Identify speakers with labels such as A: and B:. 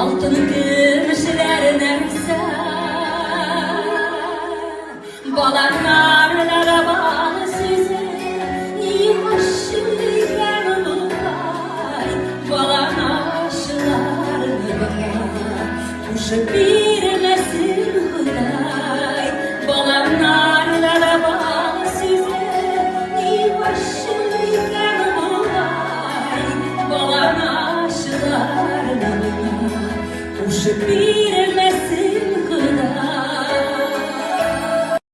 A: Altın gümüşler nerse balanlarlara bağlı size yaşlıken olay balan aşılar kuşu bir nesil hıday balanlarlara bağlı size yaşlıken olay balan aşılar kuşu bir